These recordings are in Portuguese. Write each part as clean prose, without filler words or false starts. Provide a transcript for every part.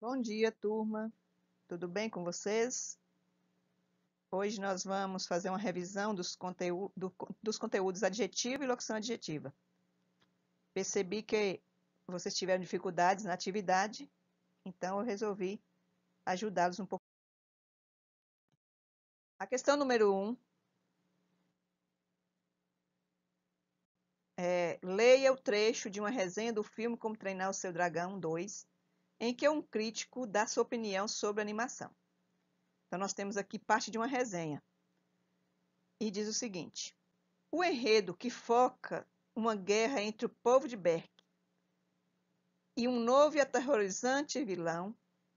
Bom dia, turma. Tudo bem com vocês? Hoje nós vamos fazer uma revisão dos conteúdos adjetivo e locução adjetiva. Percebi que vocês tiveram dificuldades na atividade, então eu resolvi ajudá-los um pouco. A questão número 1 é: leia o trecho de uma resenha do filme Como Treinar o Seu Dragão 2, em que um crítico dá sua opinião sobre a animação. Então nós temos aqui parte de uma resenha. E diz o seguinte: o enredo que foca uma guerra entre o povo de Berk e um novo e aterrorizante vilão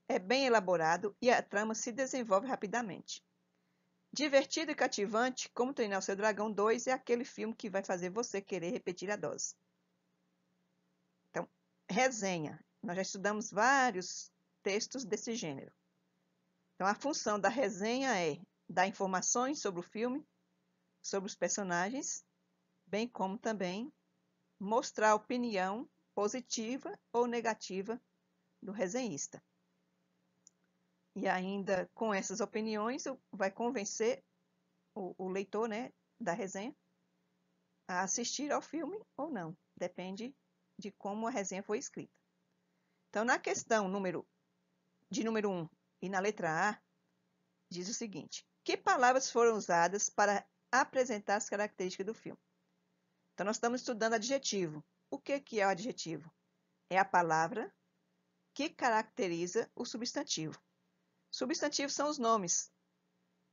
é bem elaborado e a trama se desenvolve rapidamente. Divertido e cativante, Como Treinar o Seu Dragão 2 é aquele filme que vai fazer você querer repetir a dose. Então, resenha. Nós já estudamos vários textos desse gênero. Então, a função da resenha é dar informações sobre o filme, sobre os personagens, bem como também mostrar a opinião positiva ou negativa do resenhista. E ainda com essas opiniões vai convencer o leitor, né, da resenha a assistir ao filme ou não. Depende de como a resenha foi escrita. Então, na questão número 1 e na letra A, diz o seguinte: que palavras foram usadas para apresentar as características do filme? Então, nós estamos estudando adjetivo. O que é o adjetivo? É a palavra que caracteriza o substantivo. Substantivos são os nomes,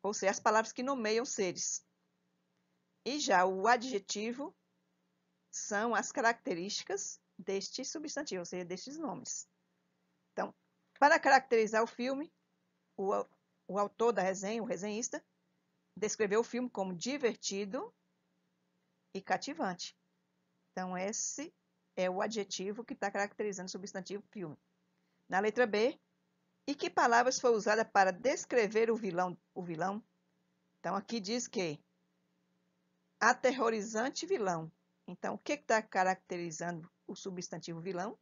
ou seja, as palavras que nomeiam seres. E já o adjetivo são as características deste substantivo, ou seja, destes nomes. Então, para caracterizar o filme, o autor da resenha, o resenhista, descreveu o filme como divertido e cativante. Então, esse é o adjetivo que está caracterizando o substantivo filme. Na letra B, e que palavras foi usada para descrever o vilão? Então, aqui diz que aterrorizante vilão. Então, o que está caracterizando o substantivo vilão?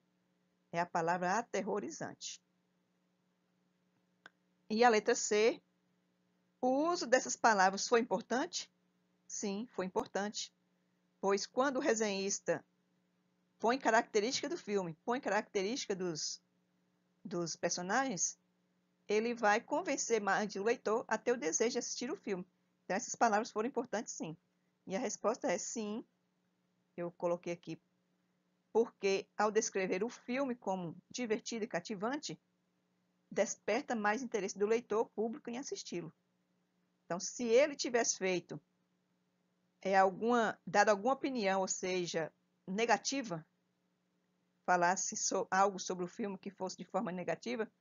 É a palavra aterrorizante. E a letra C, o uso dessas palavras foi importante? Sim, foi importante. Pois quando o resenhista põe característica do filme, põe característica dos personagens, ele vai convencer mais o leitor a ter o desejo de assistir o filme. Então, essas palavras foram importantes, sim. E a resposta é sim. Eu coloquei aqui porque, ao descrever o filme como divertido e cativante, desperta mais interesse do leitor público em assisti-lo. Então, se ele tivesse feito dado alguma opinião, ou seja, negativa, falasse algo sobre o filme que fosse de forma negativa,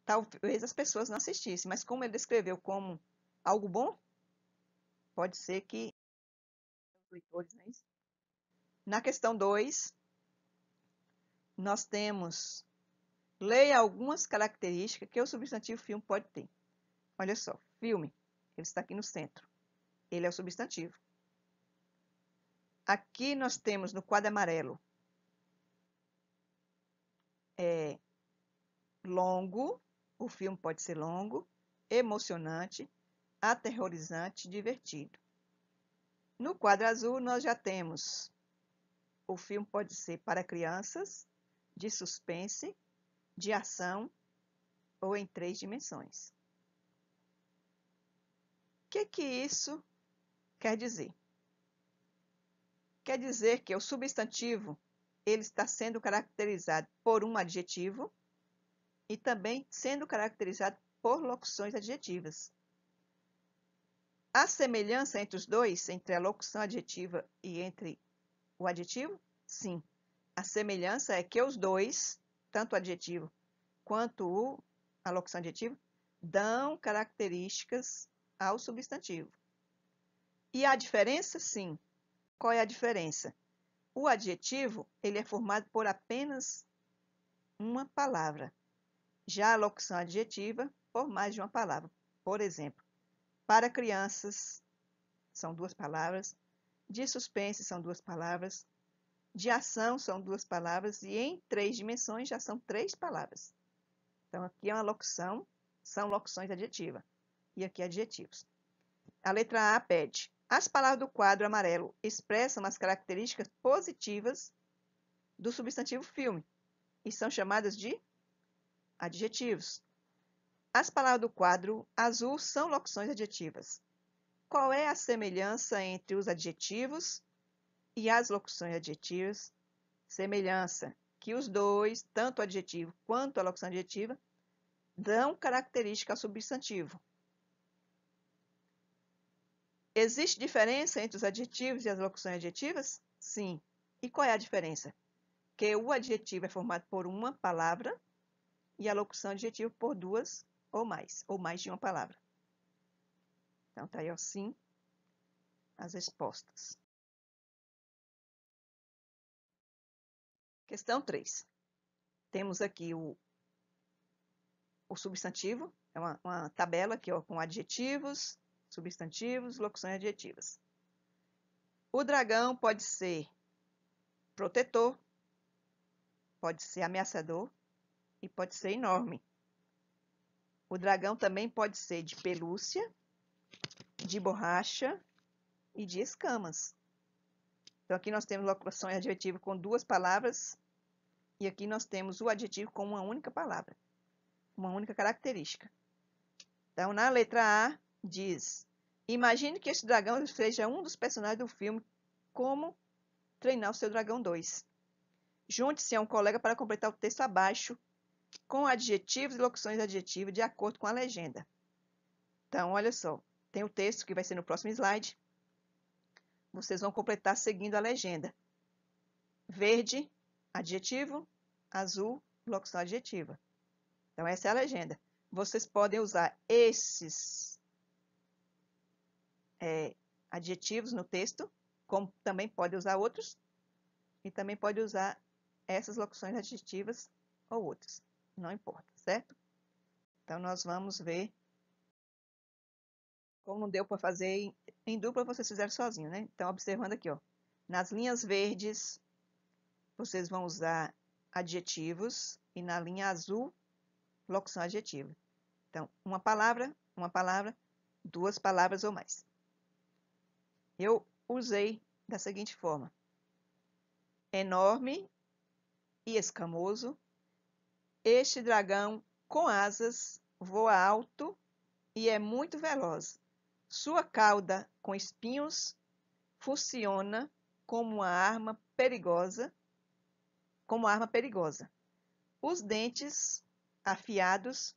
talvez as pessoas não assistissem. Mas como ele descreveu como algo bom, pode ser que os leitores, não é isso? Na questão 2, nós temos: leia algumas características que o substantivo filme pode ter. Olha só, filme, ele está aqui no centro. Ele é o substantivo. Aqui nós temos no quadro amarelo longo, o filme pode ser longo, emocionante, aterrorizante, divertido. No quadro azul nós já temos: o filme pode ser para crianças, de suspense, de ação ou em 3 dimensões. O que isso quer dizer? Quer dizer que o substantivo ele está sendo caracterizado por um adjetivo e também sendo caracterizado por locuções adjetivas. A semelhança entre os dois, entre a locução adjetiva e entre o adjetivo? Sim. A semelhança é que os dois, tanto o adjetivo quanto a locução adjetiva, dão características ao substantivo. E a diferença? Sim. Qual é a diferença? O adjetivo ele é formado por apenas uma palavra. Já a locução adjetiva, por mais de uma palavra. Por exemplo, para crianças, são 2 palavras. De suspense, são 2 palavras. De ação, são 2 palavras. E em 3 dimensões, já são 3 palavras. Então, aqui é uma locução, são locuções adjetivas. E aqui adjetivos. A letra A pede: as palavras do quadro amarelo expressam as características positivas do substantivo filme e são chamadas de adjetivos. As palavras do quadro azul são locuções adjetivas. Qual é a semelhança entre os adjetivos e as locuções adjetivas? Semelhança que os dois, tanto o adjetivo quanto a locução adjetiva, dão característica ao substantivo. Existe diferença entre os adjetivos e as locuções adjetivas? Sim. E qual é a diferença? Que o adjetivo é formado por uma palavra e a locução adjetiva por duas ou mais de uma palavra. Então, tá aí, ó, sim, as respostas. Questão 3. Temos aqui o substantivo, é uma tabela aqui, ó, com adjetivos, substantivos, locuções adjetivas. O dragão pode ser protetor, pode ser ameaçador e pode ser enorme. O dragão também pode ser de pelúcia, de borracha e de escamas. Então, aqui nós temos locuções adjetivas com duas palavras e aqui nós temos o adjetivo com uma única palavra, uma única característica. Então, na letra A, diz: imagine que este dragão seja um dos personagens do filme Como Treinar o Seu Dragão 2. Junte-se a um colega para completar o texto abaixo com adjetivos e locuções adjetivas de acordo com a legenda. Então, olha só, tem o texto que vai ser no próximo slide. Vocês vão completar seguindo a legenda. Verde, adjetivo. Azul, locução adjetiva. Então, essa é a legenda. Vocês podem usar esses adjetivos no texto, como também pode usar outros, e também pode usar essas locuções adjetivas ou outras. Não importa, certo? Então, nós vamos ver como deu para fazer em dupla, vocês fizeram sozinho, né? Então, observando aqui, ó, nas linhas verdes, vocês vão usar adjetivos e na linha azul, locução adjetiva. Então, uma palavra, duas palavras ou mais. Eu usei da seguinte forma: enorme e escamoso. Este dragão com asas voa alto e é muito veloz. Sua cauda com espinhos funciona como uma arma perigosa, Os dentes afiados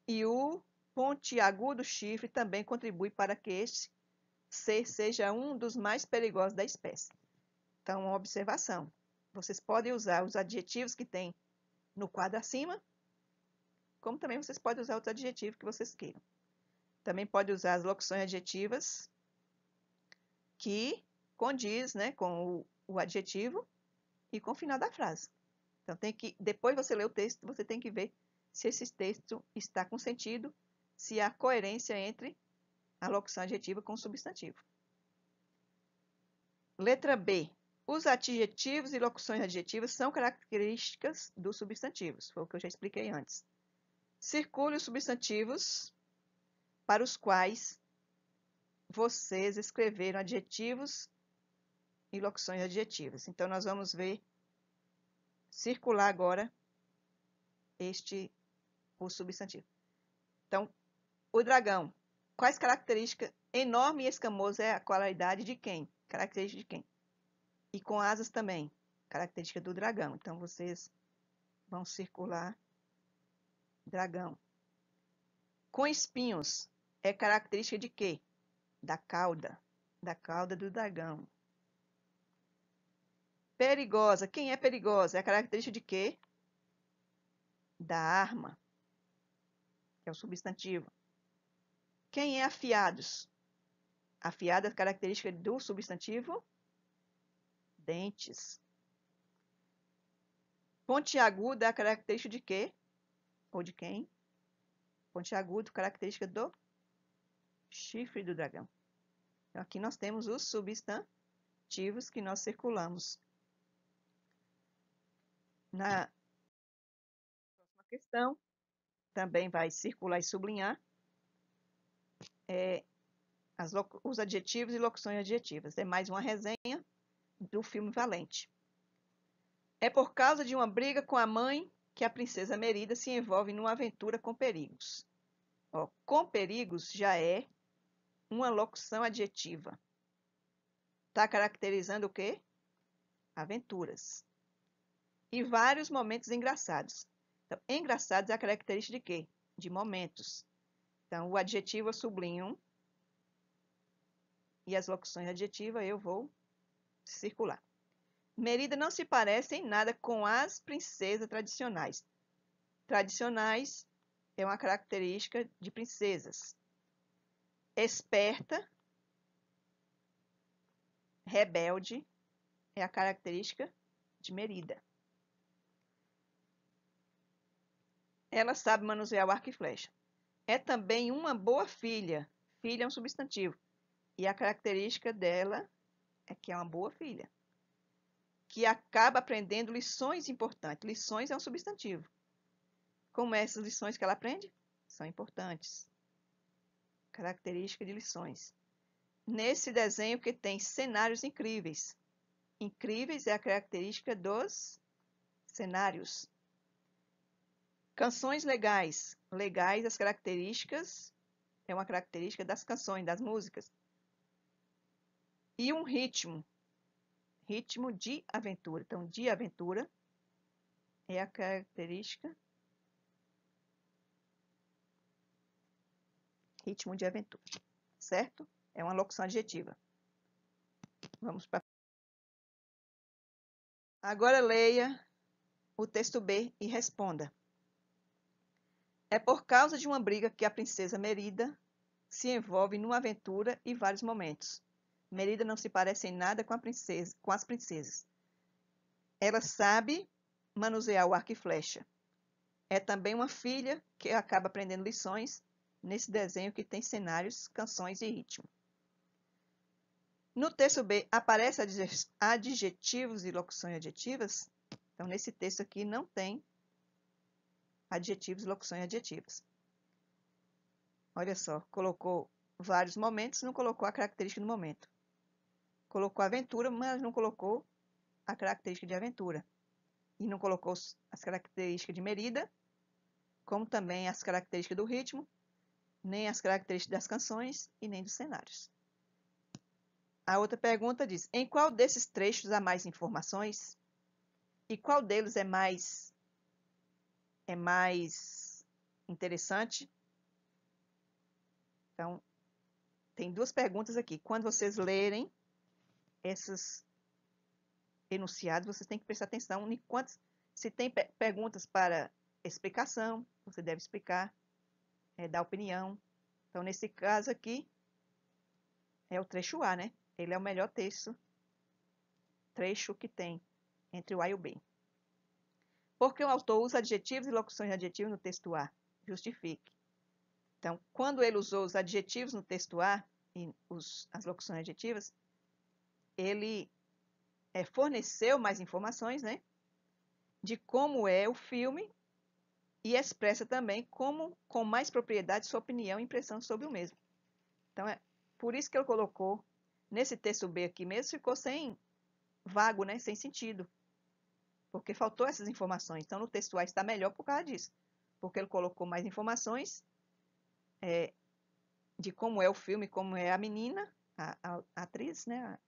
e o pontiagudo chifre também contribuem para que este ser seja um dos mais perigosos da espécie. Então, uma observação. Vocês podem usar os adjetivos que tem no quadro acima, como também vocês podem usar outros adjetivos que vocês queiram. Também pode usar as locuções adjetivas que condiz, né, com o adjetivo e com o final da frase. Então, depois você ler o texto, você tem que ver se esse texto está com sentido, se há coerência entre a locução adjetiva com o substantivo. Letra B. Os adjetivos e locuções adjetivas são características dos substantivos. Foi o que eu já expliquei antes. Circule os substantivos para os quais vocês escreveram adjetivos e locuções adjetivas. Então, nós vamos ver, circular agora o substantivo. Então, o dragão. Quais características? Enorme e escamoso é a qualidade de quem? Característica de quem? E com asas também. Característica do dragão. Então, vocês vão circular dragão. Com espinhos. É característica de quê? Da cauda. Da cauda do dragão. Perigosa. Quem é perigosa? É a característica de quê? Da arma. Que é o substantivo. Quem é afiados? Afiado é a característica do substantivo dentes. Pontiagudo é a característica de quê? Ou de quem? Pontiagudo, característica do chifre do dragão. Então, aqui nós temos os substantivos que nós circulamos. Na próxima questão, também vai circular e sublinhar os adjetivos e locuções adjetivas. É mais uma resenha do filme Valente. É por causa de uma briga com a mãe que a princesa Merida se envolve numa aventura com perigos. Ó, com perigos já é uma locução adjetiva. Está caracterizando o quê? Aventuras. E vários momentos engraçados. Então, engraçados é a característica de quê? De momentos. Então, o adjetivo eu sublinho e as locuções adjetivas eu vou circular. Merida não se parece em nada com as princesas tradicionais. Tradicionais é uma característica de princesas. Esperta, rebelde é a característica de Merida. Ela sabe manusear o arco e flecha. É também uma boa filha. Filha é um substantivo. E a característica dela é que é uma boa filha. Que acaba aprendendo lições importantes. Lições é um substantivo. Como essas lições que ela aprende? São importantes. Característica de lições. Nesse desenho que tem cenários incríveis. Incríveis é a característica dos cenários. Canções legais. Legais, as características, é uma característica das canções, das músicas. E um ritmo. Ritmo de aventura. Então, de aventura é a característica. Ritmo de aventura. Certo? É uma locução adjetiva. Vamos para. Agora leia o texto B e responda. É por causa de uma briga que a princesa Merida se envolve numa aventura e vários momentos. Merida não se parece em nada com as princesas. Ela sabe manusear o arco e flecha. É também uma filha que acaba aprendendo lições nesse desenho que tem cenários, canções e ritmo. No texto B, aparecem adjetivos e locuções adjetivas. Então, nesse texto aqui não tem adjetivos e locuções adjetivas. Olha só, colocou vários momentos, não colocou a característica do momento. Colocou aventura, mas não colocou a característica de aventura. E não colocou as características de Merida, como também as características do ritmo, nem as características das canções e nem dos cenários. A outra pergunta diz: em qual desses trechos há mais informações? E qual deles é mais interessante? Então, tem duas perguntas aqui. Quando vocês lerem esses enunciados, vocês têm que prestar atenção em quantas. Se tem perguntas para explicação, você deve explicar, dar opinião. Então, nesse caso aqui, é o trecho A, né? Ele é o melhor trecho que tem entre o A e o B. Porque o autor usa adjetivos e locuções de adjetivos no texto A? Justifique. Então, quando ele usou os adjetivos no texto A e as locuções adjetivas, ele forneceu mais informações, né, de como é o filme e expressa também com mais propriedade sua opinião e impressão sobre o mesmo. Então, é por isso que ele colocou nesse texto B aqui mesmo, ficou sem vago, né, sem sentido, porque faltou essas informações. Então, no texto A está melhor por causa disso, porque ele colocou mais informações de como é o filme, como é a menina, a atriz, né, a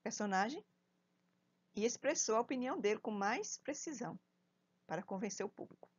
personagem, e expressou a opinião dele com mais precisão para convencer o público.